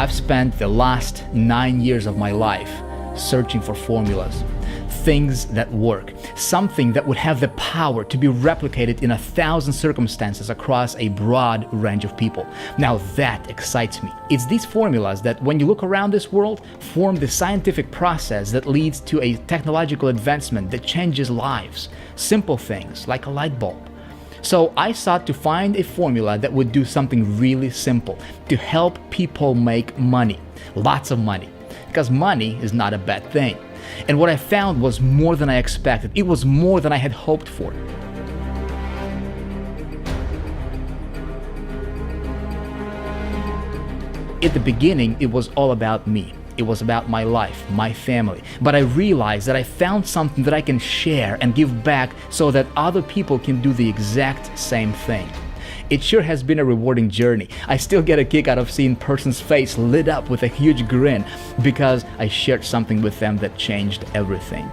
I've spent the last 9 years of my life searching for formulas, things that work, something that would have the power to be replicated in 1,000 circumstances across a broad range of people. Now that excites me. It's these formulas that, when you look around this world, form the scientific process that leads to a technological advancement that changes lives. Simple things like a light bulb. So I sought to find a formula that would do something really simple to help people make money, lots of money, because money is not a bad thing. And what I found was more than I expected. It was more than I had hoped for. At the beginning, it was all about me. It was about my life, my family. But I realized that I found something that I can share and give back so that other people can do the exact same thing. It sure has been a rewarding journey. I still get a kick out of seeing a person's face lit up with a huge grin because I shared something with them that changed everything.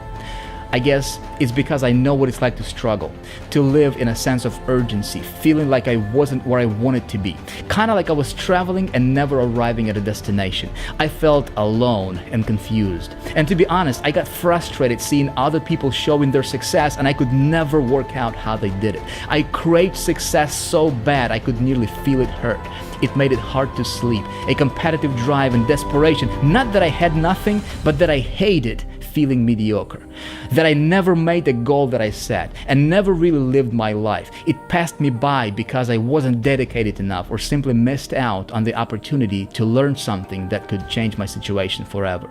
I guess it's because I know what it's like to struggle, to live in a sense of urgency, feeling like I wasn't where I wanted to be, kind of like I was traveling and never arriving at a destination. I felt alone and confused. And to be honest, I got frustrated seeing other people showing their success and I could never work out how they did it. I craved success so bad I could nearly feel it hurt. It made it hard to sleep, a competitive drive and desperation, not that I had nothing, but that I hated feeling mediocre, that I never made the goal that I set and never really lived my life. It passed me by because I wasn't dedicated enough or simply missed out on the opportunity to learn something that could change my situation forever.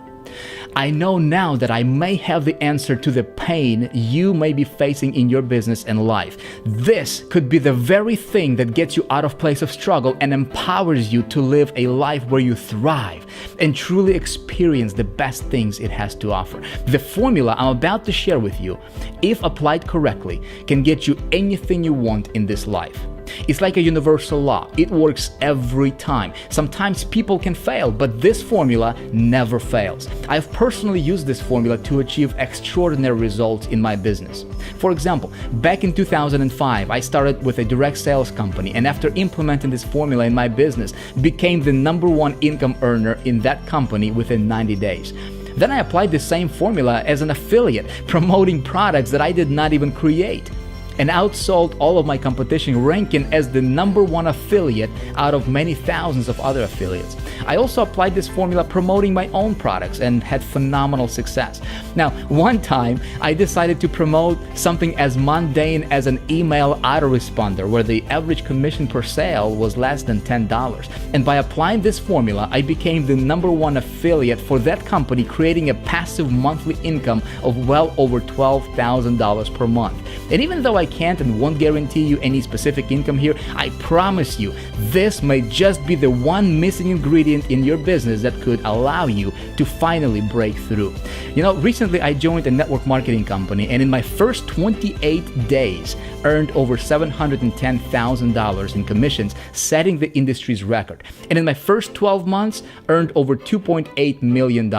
I know now that I may have the answer to the pain you may be facing in your business and life. This could be the very thing that gets you out of place of struggle and empowers you to live a life where you thrive and truly experience the best things it has to offer. The formula I'm about to share with you, if applied correctly, can get you anything you want in this life. It's like a universal law. It works every time. Sometimes people can fail, but this formula never fails. I've personally used this formula to achieve extraordinary results in my business. For example, back in 2005, I started with a direct sales company, and after implementing this formula in my business, became the #1 income earner in that company within 90 days. Then I applied the same formula as an affiliate, promoting products that I did not even create, and outsold all of my competition, ranking as the #1 affiliate out of many thousands of other affiliates. I also applied this formula promoting my own products and had phenomenal success. Now, one time I decided to promote something as mundane as an email autoresponder where the average commission per sale was less than $10. And by applying this formula, I became the #1 affiliate for that company, creating a passive monthly income of well over $12,000 per month. And even though I can't and won't guarantee you any specific income here, I promise you this may just be the one missing ingredient in your business that could allow you to finally break through. You know, recently I joined a network marketing company, and in my first 28 days earned over $710,000 in commissions, setting the industry's record. And in my first 12 months earned over $2.8 million.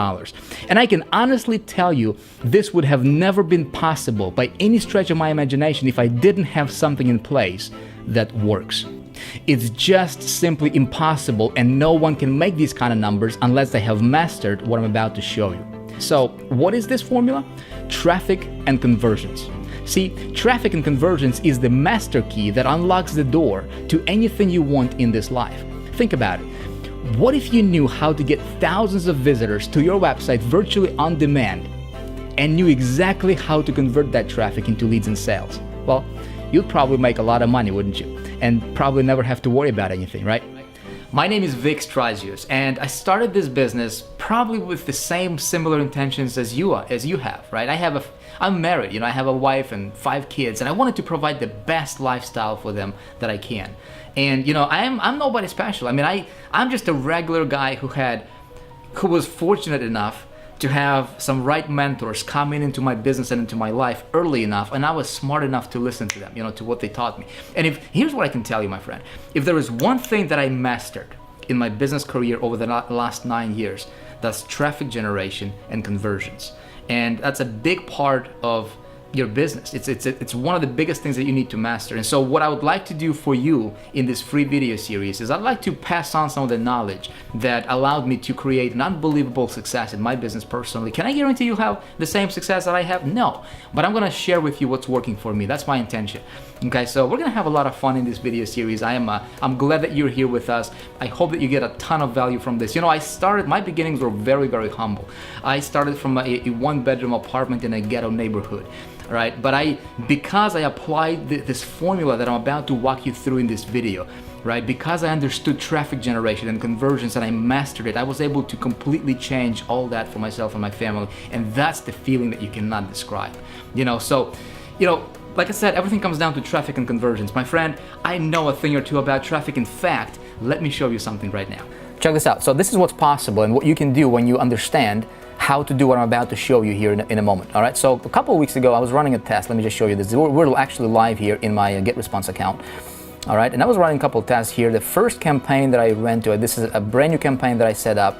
And I can honestly tell you this would have never been possible by any stretch of my imagination if I didn't have something in place that works. It's just simply impossible, and no one can make these kind of numbers unless they have mastered what I'm about to show you. So, what is this formula? Traffic and conversions. See, traffic and conversions is the master key that unlocks the door to anything you want in this life. Think about it. What if you knew how to get thousands of visitors to your website virtually on demand and knew exactly how to convert that traffic into leads and sales? Well, you'd probably make a lot of money, wouldn't you? And probably never have to worry about anything, right? My name is Vic Strazius, and I started this business probably with the same similar intentions as you have, right? I'm married, I have a wife and 5 kids, and I wanted to provide the best lifestyle for them that I can. And I'm nobody special. I'm just a regular guy who was fortunate enough to have some right mentors come into my business and into my life early enough, and I was smart enough to listen to them, to what they taught me. And here's what I can tell you, my friend. If there is one thing that I mastered in my business career over the last 9 years, that's traffic generation and conversions. And that's a big part of your business. It's one of the biggest things that you need to master. And so what I would like to do for you in this free video series is I'd like to pass on some of the knowledge that allowed me to create an unbelievable success in my business personally. Can I guarantee you have the same success that I have? No, but I'm gonna share with you what's working for me. That's my intention. Okay, so we're gonna have a lot of fun in this video series. I'm glad that you're here with us. I hope that you get a ton of value from this. You know, my beginnings were very, very humble. I started from a one-bedroom apartment in a ghetto neighborhood. Right, but because I applied this formula that I'm about to walk you through in this video, right, because I understood traffic generation and conversions and I mastered it, I was able to completely change all that for myself and my family, and that's the feeling that you cannot describe. You know, so, you know, like I said, everything comes down to traffic and conversions. My friend, I know a thing or two about traffic. In fact, let me show you something right now. Check this out. So this is what's possible and what you can do when you understand how to do what I'm about to show you here in a moment. All right, so a couple of weeks ago I was running a test. Let me just show you this. We're actually live here in my GetResponse account. All right, and I was running a couple of tests here. The first campaign that I ran to, this is a brand new campaign that I set up.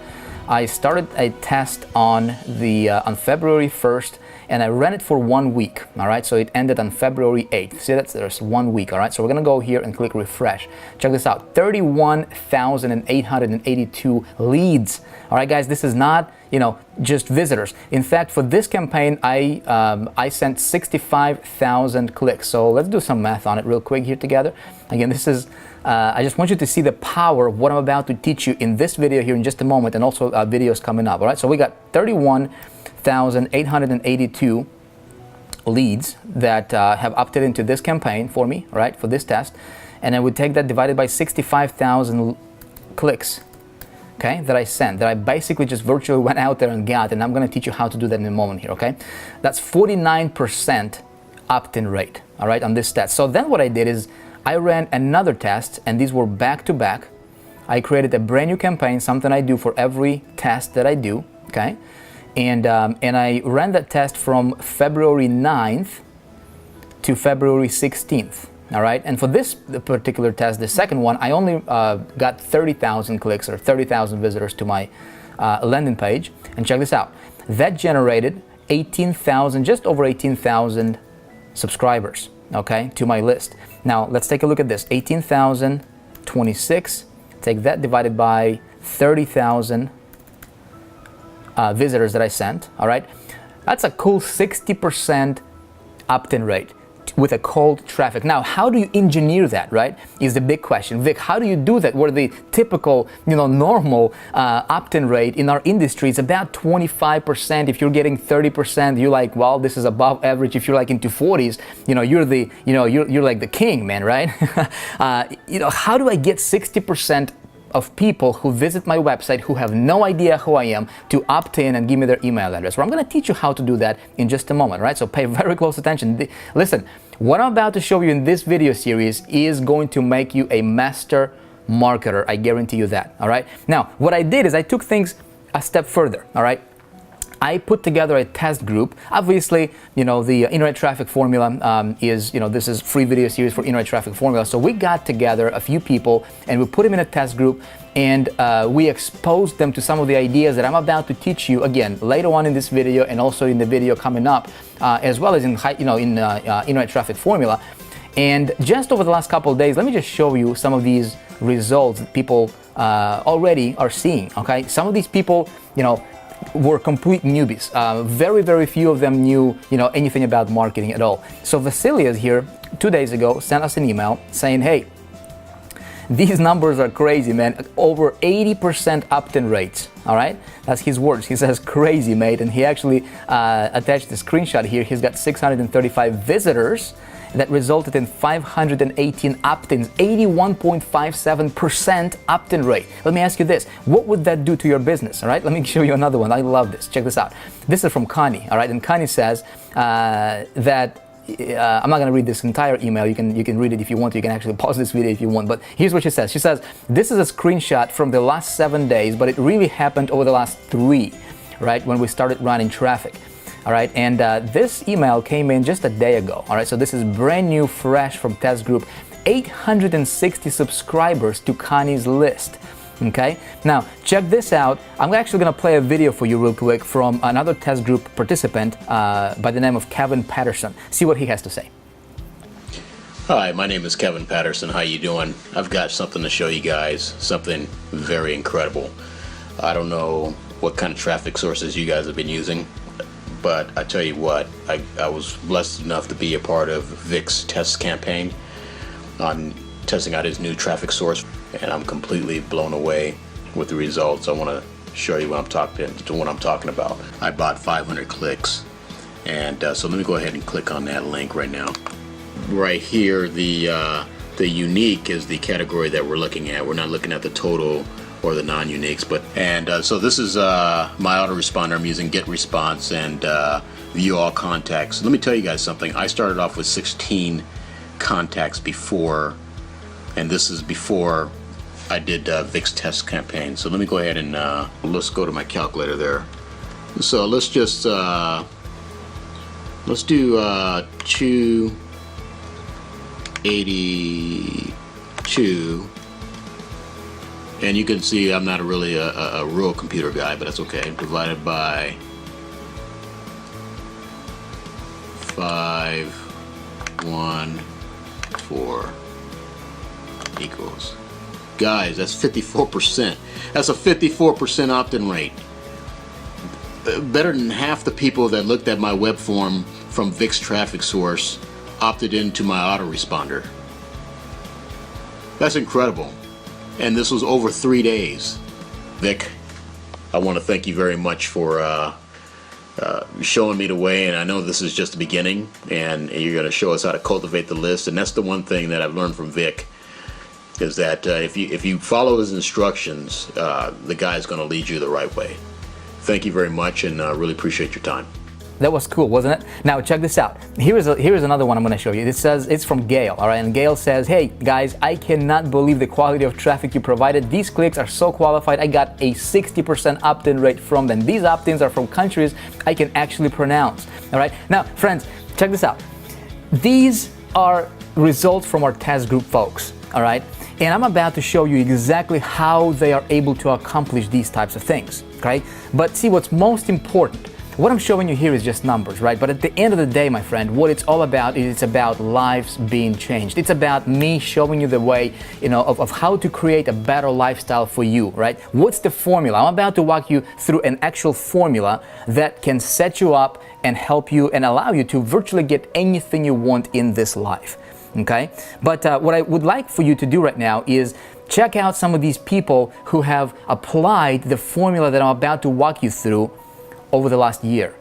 I started a test on February 1st, and I ran it for 1 week. All right, so it ended on February 8th. See, there's 1 week. All right, so we're gonna go here and click refresh. Check this out: 31,882 leads. All right, guys, this is not, you know, just visitors. In fact, for this campaign, I sent 65,000 clicks. So let's do some math on it real quick here together. Again, this is, I just want you to see the power of what I'm about to teach you in this video here in just a moment, and also videos coming up. All right, so we got 31,882 leads that have opted into this campaign for me, right, for this test. And I would take that divided by 65,000 clicks, okay, that I sent, that I basically just virtually went out there and got, and I'm going to teach you how to do that in a moment here, okay? That's 49% opt-in rate, all right, on this test. So then what I did is I ran another test, and these were back-to-back. I created a brand new campaign, something I do for every test that I do, okay? And I ran that test from February 9th to February 16th. All right, and for this particular test, the second one, I only got 30,000 clicks or 30,000 visitors to my landing page. And check this out, that generated 18,000, just over 18,000 subscribers, okay, to my list. Now let's take a look at this: 18,026. Take that divided by 30,000 visitors that I sent. All right, that's a cool 60% opt-in rate with a cold traffic. Now, how do you engineer that, right, is the big question. Vic, how do you do that where the typical, you know, normal opt-in rate in our industry is about 25%? If you're getting 30%, you're like, well, this is above average. If you're like into 40s, you know, you're like the king, man, right? You know, how do I get 60% of people who visit my website who have no idea who I am to opt in and give me their email address? Well, I'm going to teach you how to do that in just a moment, right? So pay very close attention. Listen, what I'm about to show you in this video series is going to make you a master marketer. I guarantee you that, all right? Now, what I did is I took things a step further, all right? I put together a test group. Obviously, you know, the internet traffic formula is, you know, this is free video series for internet traffic formula. So we got together a few people and we put them in a test group, and we exposed them to some of the ideas that I'm about to teach you again later on in this video, and also in the video coming up, as well as in internet traffic formula. And just over the last couple of days, let me just show you some of these results that people already are seeing. Okay, some of these people, you know, were complete newbies. Very, very few of them knew, you know, anything about marketing at all. So Vasilius here 2 days ago sent us an email saying, hey, these numbers are crazy, man. Over 80% opt-in rates. All right, that's his words. He says, crazy, mate. And he actually attached the screenshot here. He's got 635 visitors that resulted in 518 opt-ins, 81.57% opt-in rate. Let me ask you this: what would that do to your business? All right, let me show you another one. I love this. Check this out. This is from Connie. All right, and Connie says that I'm not going to read this entire email. You can read it if you want to. You can actually pause this video if you want. But here's what she says. She says, this is a screenshot from the last 7 days, but it really happened over the last 3, right, when we started running traffic. All right, and this email came in just a day ago. All right, so this is brand new, fresh from test group. 860 subscribers to Connie's list. Okay, now check this out. I'm actually going to play a video for you real quick from another test group participant by the name of Kevin Patterson. See what he has to say. Hi, my name is Kevin Patterson. How you doing? I've got something to show you guys, something very incredible. I don't know what kind of traffic sources you guys have been using, but I tell you what, I was blessed enough to be a part of Vic's test campaign on testing out his new traffic source, and I'm completely blown away with the results. I want to show you what I'm talking about. I bought 500 clicks, and so let me go ahead and click on that link right now. Right here, the unique is the category that we're looking at. We're not looking at the total or the non-uniques, so this is my autoresponder. I'm using Get Response and View All Contacts. Let me tell you guys something. I started off with 16 contacts before, and this is before I did Vic's test campaign. So let me go ahead and let's go to my calculator there. So let's just let's do 282, and you can see I'm not really a real computer guy, but that's okay. Divided by 514 equals, guys, that's 54%. That's a 54% opt-in rate. Better than half the people that looked at my web form from Vic's traffic source opted into my autoresponder. That's incredible. And this was over 3 days. Vic, I want to thank you very much for showing me the way, and I know this is just the beginning, and you're going to show us how to cultivate the list. And that's the one thing that I've learned from Vic, is that if you follow his instructions, the guy's going to lead you the right way. Thank you very much, and really appreciate your time. That was cool, wasn't it? Now check this out. Here's another one I'm going to show you. It says it's from Gail, all right? And Gail says, "Hey guys, I cannot believe the quality of traffic you provided. These clicks are so qualified. I got a 60% opt-in rate from them. These opt-ins are from countries I can actually pronounce." All right. Now, friends, check this out. These are results from our test group folks. All right. And I'm about to show you exactly how they are able to accomplish these types of things. Okay. But see, what's most important. What I'm showing you here is just numbers, right? But at the end of the day, my friend, what it's all about is it's about lives being changed. It's about me showing you the way, of how to create a better lifestyle for you, right? What's the formula? I'm about to walk you through an actual formula that can set you up and help you and allow you to virtually get anything you want in this life, okay? But what I would like for you to do right now is check out some of these people who have applied the formula that I'm about to walk you through over the last year,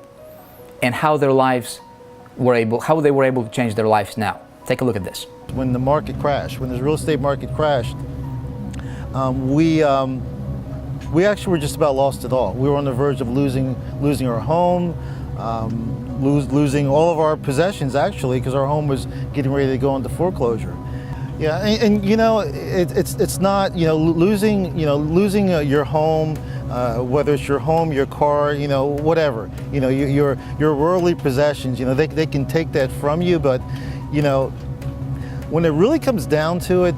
and how they were able to change their lives now. Take a look at this. When the market crashed, when the real estate market crashed, we actually were just about lost it all. We were on the verge of losing our home, losing all of our possessions actually, because our home was getting ready to go into foreclosure. Yeah, and it's not losing your home. Whether it's your home, your car, whatever, your worldly possessions, they can take that from you, but when it really comes down to it,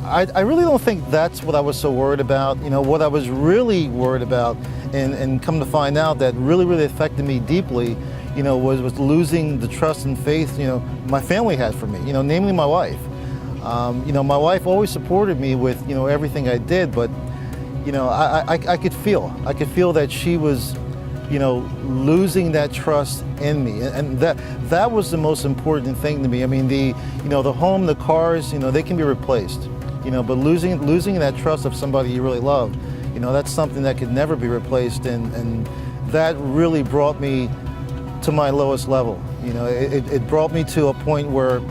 I really don't think that's what I was so worried about. What I was really worried about, and come to find out that really affected me deeply, was losing the trust and faith, my family had for me, namely my wife. My wife always supported me with, everything I did, but I could feel that she was, losing that trust in me, and that was the most important thing to me. I mean, the home, the cars, they can be replaced, but losing that trust of somebody you really loved, that's something that could never be replaced, and that really brought me to my lowest level. It brought me to a point where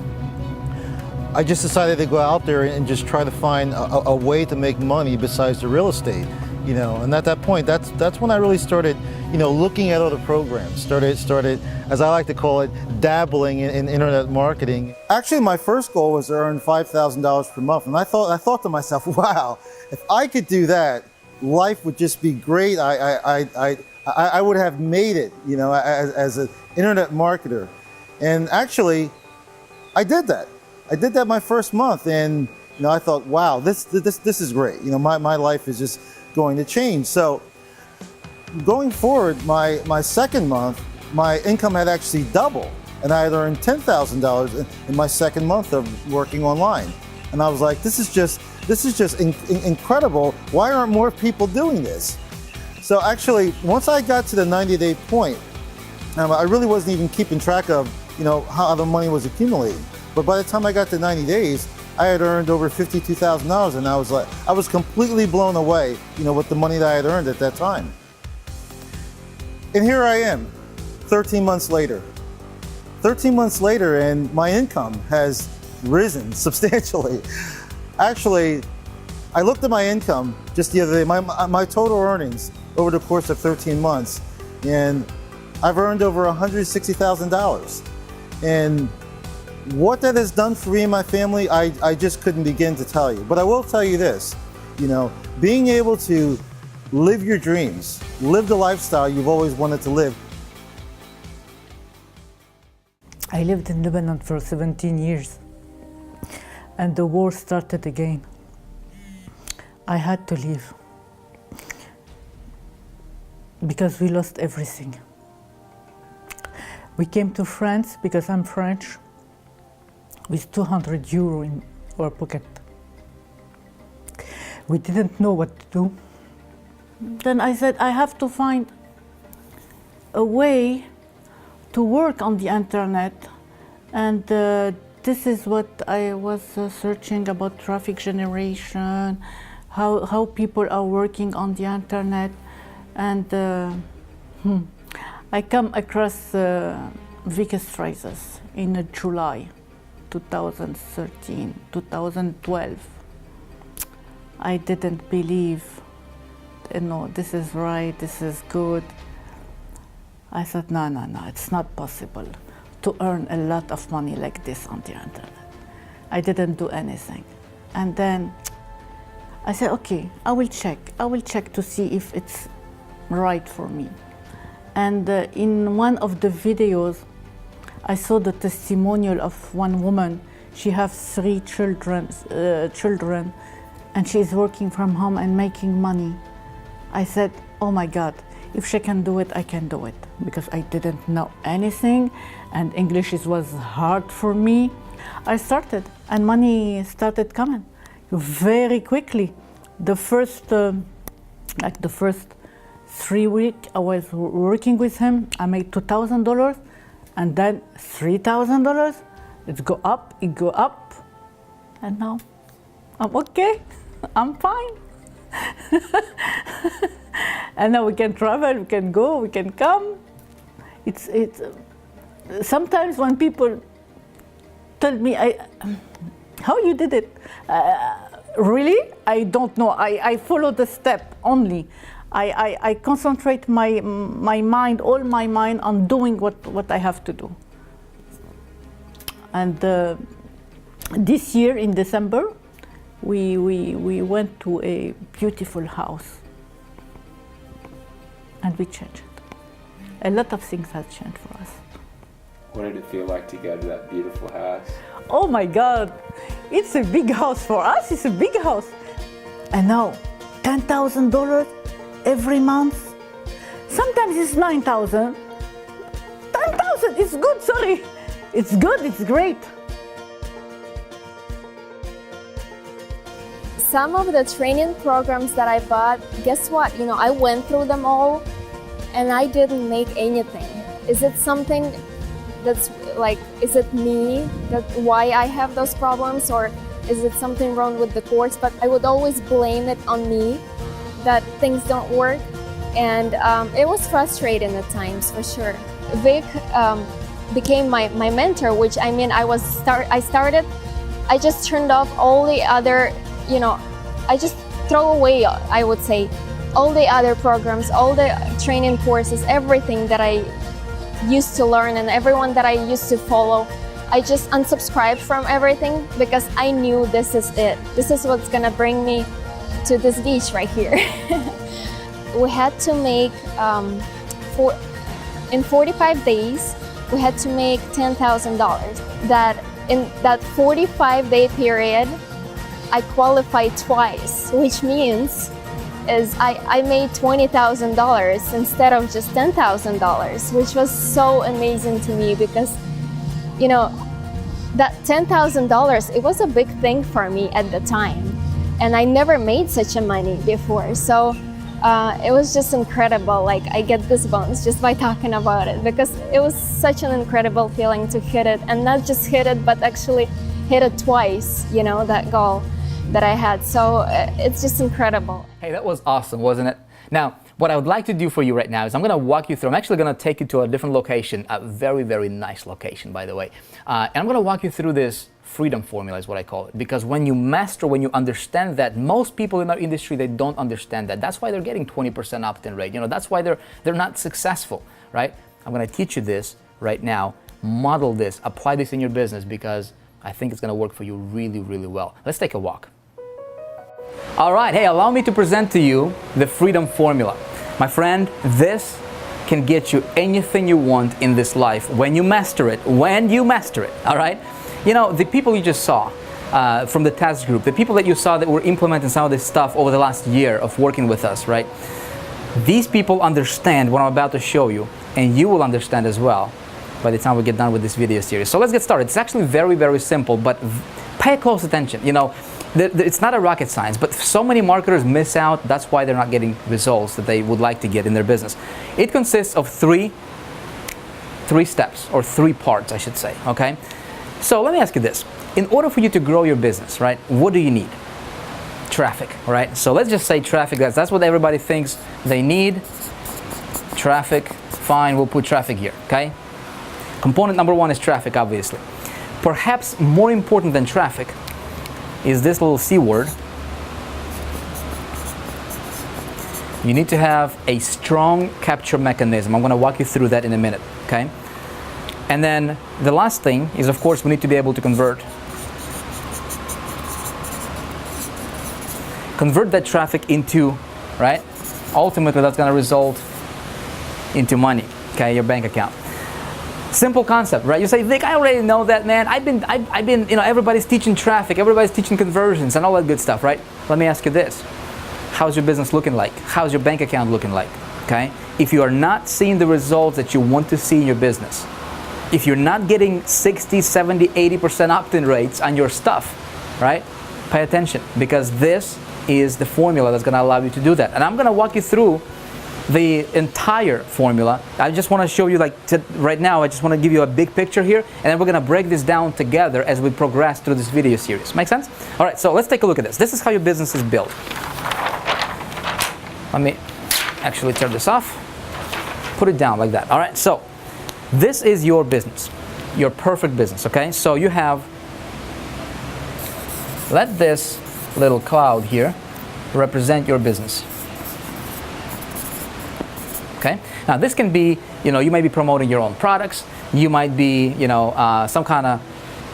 I just decided to go out there and just try to find a way to make money besides the real estate, and at that point, that's when I really started, looking at other programs, started, as I like to call it, dabbling in internet marketing. Actually, my first goal was to earn $5,000 per month, and I thought to myself, wow, if I could do that, life would just be great. I would have made it, as an internet marketer, and actually, I did that. I did that my first month, and I thought, wow, this is great. My life is just going to change. So going forward, my second month, my income had actually doubled, and I had earned $10,000 in my second month of working online. And I was like, this is just incredible. Why aren't more people doing this? So actually, once I got to the 90-day point, I really wasn't even keeping track of, how the money was accumulating. But by the time I got to 90 days, I had earned over $52,000, and I was completely blown away, with the money that I had earned at that time. And here I am, 13 months later. 13 months later, and my income has risen substantially. Actually, I looked at my income just the other day, my total earnings over the course of 13 months, and I've earned over $160,000. And what that has done for me and my family, I just couldn't begin to tell you. But I will tell you this, being able to live your dreams, live the lifestyle you've always wanted to live. I lived in Lebanon for 17 years, and the war started again. I had to leave because we lost everything. We came to France because I'm French, with 200 euro in our pocket. We didn't know what to do. Then I said, I have to find a way to work on the internet. And this is what I was searching about: traffic generation, how people are working on the internet. And I come across Vicky Strizes in July 2013, 2012. I didn't believe, this is right, this is good. I said, no, it's not possible to earn a lot of money like this on the internet. I didn't do anything. And then I said, okay, I will check to see if it's right for me. And in one of the videos, I saw the testimonial of one woman. She has 3 children, and she's working from home and making money. I said, oh my God, if she can do it, I can do it. Because I didn't know anything, and English was hard for me. I started, and money started coming very quickly. The first 3 weeks I was working with him, I made $2,000, and then $3,000. It go up, and now I'm okay. I'm fine. And now we can travel, we can go, we can come. It's sometimes when people tell me, how you did it? Really? I don't know. I follow the step only. I concentrate my mind, all my mind, on doing what I have to do. And this year in December, we went to a beautiful house, and we changed it. A lot of things have changed for us. What did it feel like to go to that beautiful house? Oh my God, it's a big house for us. It's a big house. And now, $10,000 every month. Sometimes it's 9,000. 10,000, it's good, sorry. It's good, it's great. Some of the training programs that I bought, guess what? I went through them all and I didn't make anything. Is it something that's like, is it me, why I have those problems, or is it something wrong with the course? But I would always blame it on me, that things don't work. And it was frustrating at times, for sure. Vic became my mentor, which I just turned off all the other, I just throw away, I would say, all the other programs, all the training courses, everything that I used to learn and everyone that I used to follow. I just unsubscribed from everything because I knew this is it. This is what's gonna bring me to this beach right here. We had to make, in 45 days, we had to make $10,000. That in that 45-day period, I qualified twice, which means is I made $20,000 instead of just $10,000, which was so amazing to me because, you know, that $10,000, it was a big thing for me at the time. And I never made such a money before. So it was just incredible. Like, I get goosebumps just by talking about it because it was such an incredible feeling to hit it, and not just hit it, but actually hit it twice, you know, that goal that I had. So it's just incredible. Hey, that was awesome, wasn't it? Now, what I would like to do for you right now is I'm going to walk you through. I'm actually going to take you to a different location, a very, very nice location, by the way. And I'm going to walk you through this freedom formula is what I call it. Because when you master, when you understand that, most people in our industry, they don't understand that. That's why they're getting 20% opt-in rate. You know, that's why they're not successful, right? I'm going to teach you this right now. Model this, apply this in your business because I think it's going to work for you really, really well. Let's take a walk. All right, hey, allow me to present to you the freedom formula. My friend, this can get you anything you want in this life when you master it, all right? You know, the people you just saw from the task group, the people that you saw that were implementing some of this stuff over the last year of working with us, right? These people understand what I'm about to show you, and you will understand as well by the time we get done with this video series. So let's get started. It's actually very, very simple, but pay close attention. You know, it's not a rocket science, but so many marketers miss out. That's why they're not getting results that they would like to get in their business. It consists of three steps, or three parts, I should say, okay? So let me ask you this. In order for you to grow your business, right, what do you need? Traffic, right? So let's just say traffic. That's what everybody thinks they need. Traffic, fine, we'll put traffic here, okay? Component number one is traffic, obviously. Perhaps more important than traffic is this little C word. You need to have a strong capture mechanism. I'm going to walk you through that in a minute, okay? And then the last thing is, of course, we need to be able to convert that traffic into, right? Ultimately, that's going to result into money, okay, your bank account. Simple concept, right? You say, Vic, I already know that, man. I've been, you know, everybody's teaching traffic, everybody's teaching conversions and all that good stuff, right? Let me ask you this. How's your business looking like? How's your bank account looking like, okay? If you are not seeing the results that you want to see in your business, if you're not getting 60, 70, 80% opt-in rates on your stuff, right? Pay attention, because this is the formula that's going to allow you to do that. And I'm going to walk you through the entire formula. I just want to show you, right now, I just want to give you a big picture here, and then we're going to break this down together as we progress through this video series. Make sense? All right, so let's take a look at this. This is how your business is built. Let me actually turn this off. Put it down like that. All right, so this is your business, your perfect business, okay? So you have, let this little cloud here represent your business. Okay. Now this can be, you know, you might be promoting your own products. You might be, you know, some kind of,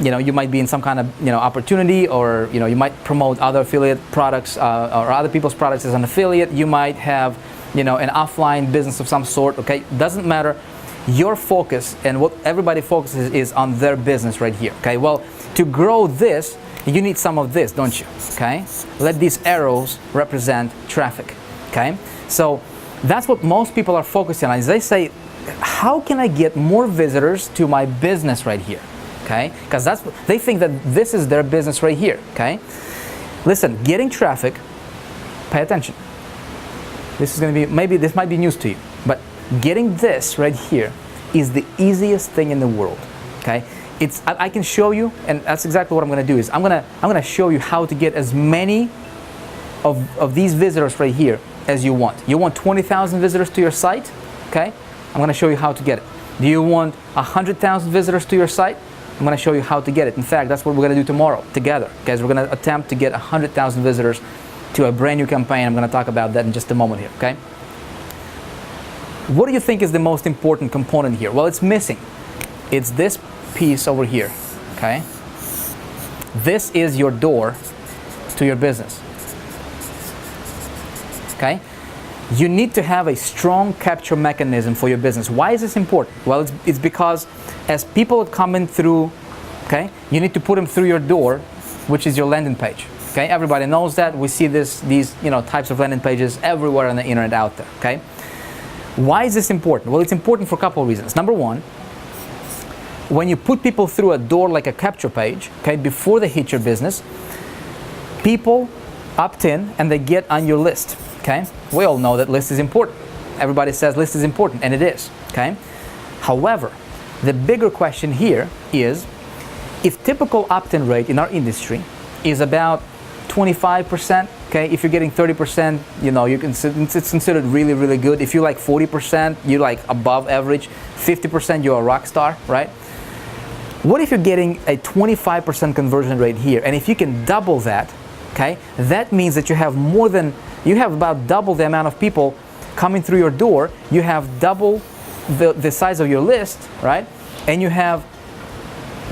you know, you might be in some kind of, you know, opportunity, or, you know, you might promote other affiliate products or other people's products as an affiliate. You might have, you know, an offline business of some sort. Okay. Doesn't matter. Your focus and what everybody focuses is on their business right here. Okay. Well, to grow this, you need some of this, don't you? Okay. Let these arrows represent traffic. Okay. So that's what most people are focusing on. Is they say, how can I get more visitors to my business right here? Okay, because that's what they think, that this is their business right here. Okay, listen, getting traffic. Pay attention. This is going to be, maybe this might be news to you, but getting this right here is the easiest thing in the world. Okay, I can show you, and that's exactly what I'm going to do. Is I'm going to show you how to get as many of these visitors right here as you want. You want 20,000 visitors to your site? Okay, I'm going to show you how to get it. Do you want 100,000 visitors to your site? I'm going to show you how to get it. In fact, that's what we're going to do tomorrow together. Guys, we're going to attempt to get 100,000 visitors to a brand new campaign. I'm going to talk about that in just a moment here, okay? What do you think is the most important component here? Well, it's missing. It's this piece over here, okay? This is your door to your business. Okay? You need to have a strong capture mechanism for your business. Why is this important? Well, it's because as people come in through, okay, you need to put them through your door, which is your landing page. Okay, everybody knows that. We see these types of landing pages everywhere on the internet out there. Okay, why is this important? Well, it's important for a couple of reasons. Number one, when you put people through a door like a capture page, okay, before they hit your business, people opt in and they get on your list. Okay, we all know that list is important. Everybody says list is important, and it is. Okay, however, the bigger question here is, if typical opt-in rate in our industry is about 25%, okay, if you're getting 30%, it's considered really, really good. If you're like 40%, you're like above average. 50%, you're a rock star, right? What if you're getting a 25% conversion rate here? And if you can double that, okay, that means that you have about double the amount of people coming through your door. You have double the size of your list, right? And you have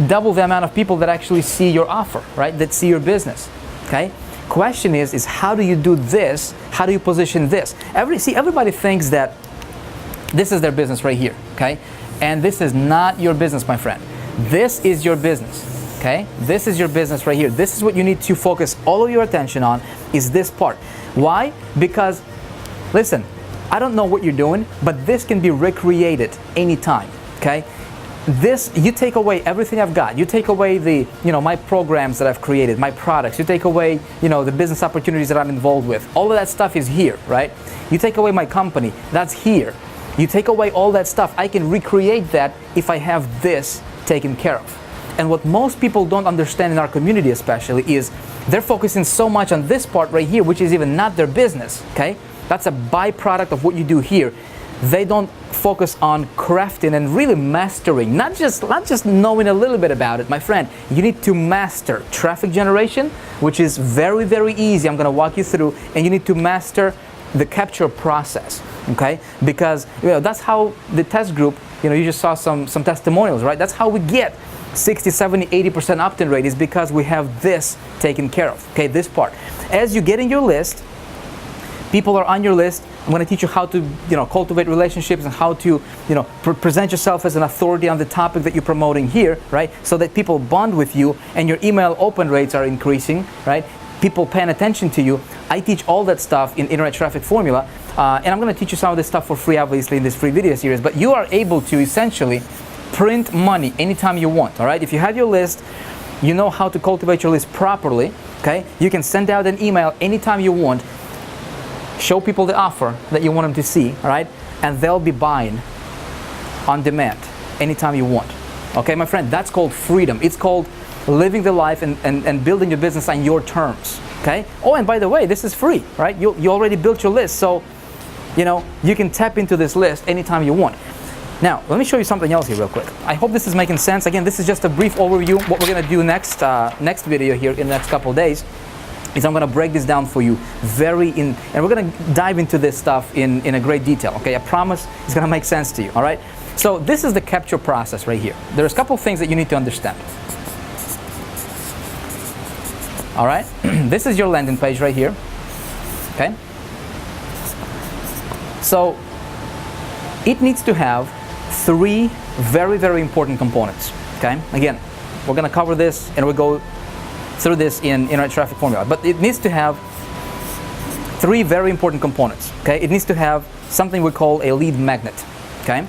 double the amount of people that actually see your offer, right? That see your business, okay? Question is how do you do this? How do you position this? Everybody thinks that this is their business right here, okay? And this is not your business, my friend. This is your business, okay? This is your business right here. This is what you need to focus all of your attention on, is this part. Why? Because, listen, I don't know what you're doing, but this can be recreated anytime, okay? This, you take away everything I've got. You take away the, my programs that I've created, my products. You take away, the business opportunities that I'm involved with. All of that stuff is here, right? You take away my company, that's here. You take away all that stuff, I can recreate that if I have this taken care of. And what most people don't understand in our community especially is they're focusing so much on this part right here, which is even not their business, okay? That's a byproduct of what you do here. They don't focus on crafting and really mastering, not just knowing a little bit about it. My friend, you need to master traffic generation, which is very, very easy. I'm going to walk you through, and you need to master the capture process, okay? Because that's how the test group, you just saw some testimonials, right? That's how we get 60, 70, 80% opt-in rate, is because we have this taken care of, okay? This part. As you get in your list, people are on your list. I'm going to teach you how to, cultivate relationships and how to, present yourself as an authority on the topic that you're promoting here, right? So that people bond with you and your email open rates are increasing, right? People paying attention to you. I teach all that stuff in Internet Traffic Formula, and I'm going to teach you some of this stuff for free, obviously, in this free video series. But you are able to essentially print money anytime you want, all right? If you have your list, you know how to cultivate your list properly, okay? You can send out an email anytime you want. Show people the offer that you want them to see, all right? And they'll be buying on demand anytime you want. Okay, my friend, that's called freedom. It's called living the life and building your business on your terms, okay? Oh, and by the way, this is free, right? You already built your list, so, you can tap into this list anytime you want. Now, let me show you something else here real quick. I hope this is making sense. Again, this is just a brief overview. What we're gonna do next video here in the next couple of days is I'm going to break this down for you and we're going to dive into this stuff in a great detail, okay? I promise it's going to make sense to you, all right? So this is the capture process right here. There's a couple things that you need to understand. All right? This is your landing page right here, okay? So it needs to have 3 very, very important components, okay? Again, we're going to cover this and we'll go through this in Internet Traffic Formula, but it needs to have 3 very important components, okay? It needs to have something we call a lead magnet, okay?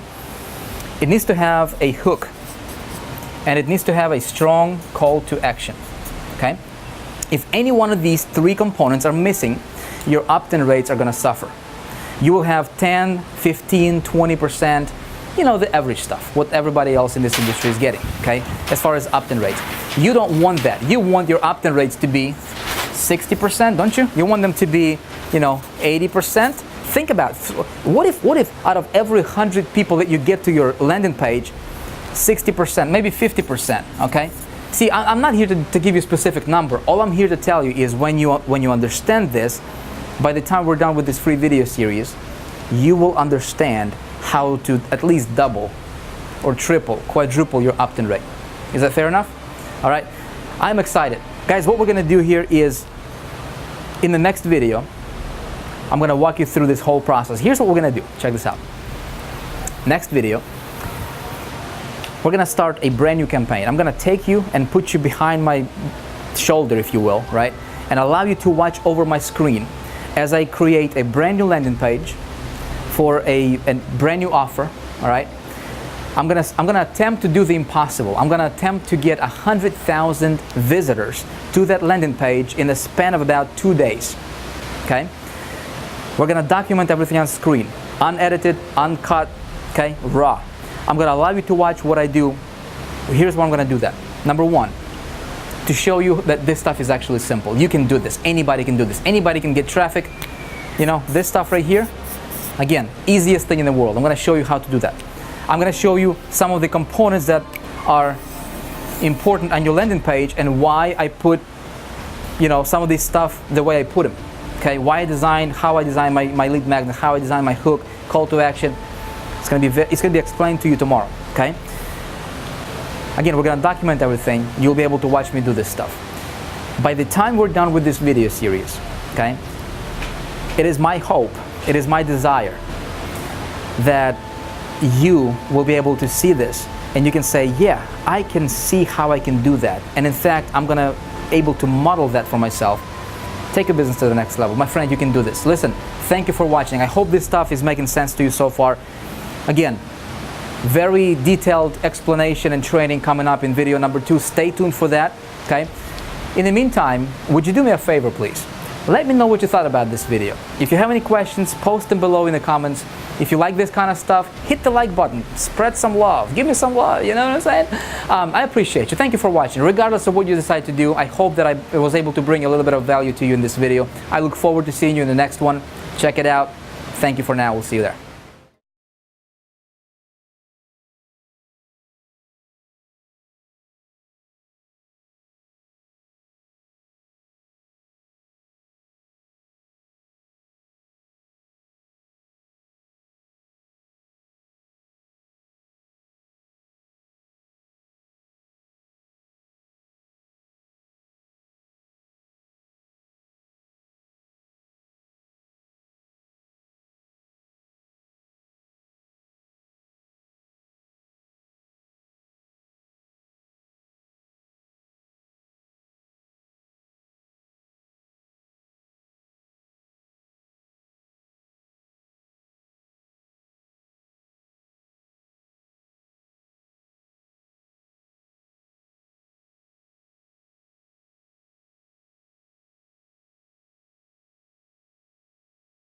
It needs to have a hook, and it needs to have a strong call to action, okay? If any one of these 3 components are missing, your opt-in rates are gonna suffer. You will have 10, 15, 20%, the average stuff, what everybody else in this industry is getting, okay? As far as opt-in rates. You don't want that. You want your opt-in rates to be 60%, don't you? You want them to be, 80%. Think about it. What if out of every 100 people that you get to your landing page, 60%, maybe 50%, okay? See, I'm not here to give you a specific number. All I'm here to tell you is when you understand this, by the time we're done with this free video series, you will understand how to at least double or triple, quadruple your opt-in rate. Is that fair enough? All right, I'm excited. Guys, what we're gonna do here is, in the next video, I'm gonna walk you through this whole process. Here's what we're gonna do, check this out. Next video, we're gonna start a brand new campaign. I'm gonna take you and put you behind my shoulder, if you will, right? and allow you to watch over my screen as I create a brand new landing page for a brand new offer. All right, I'm gonna attempt to do the impossible. I'm gonna attempt to get 100,000 visitors to that landing page in the span of about 2 days. Okay, we're gonna document everything on screen, unedited, uncut, okay, raw. I'm gonna allow you to watch what I do. Here's why I'm gonna do that. Number one, to show you that this stuff is actually simple. You can do this. Anybody can do this. Anybody can get traffic. You know, this stuff right here, again, easiest thing in the world. I'm gonna show you how to do that. I'm gonna show you some of the components that are important on your landing page and why I put, you know, some of this stuff the way I put them. Okay, why I design, how I design my lead magnet, how I design my hook, call to action. It's gonna be explained to you tomorrow. Okay. Again, we're gonna document everything. You'll be able to watch me do this stuff. By the time we're done with this video series, okay, it is my hope, it is my desire that you will be able to see this and you can say, yeah, I can see how I can do that. And in fact, I'm gonna able to model that for myself. Take your business to the next level. My friend, you can do this. Listen, thank you for watching. I hope this stuff is making sense to you so far. Again, very detailed explanation and training coming up in video number 2. Stay tuned for that, okay? In the meantime, would you do me a favor, please? Let me know what you thought about this video. If you have any questions, post them below in the comments. If you like this kind of stuff, hit the like button. Spread some love. Give me some love, you know what I'm saying? I appreciate you. Thank you for watching. Regardless of what you decide to do, I hope that I was able to bring a little bit of value to you in this video. I look forward to seeing you in the next one. Check it out. Thank you for now. We'll see you there.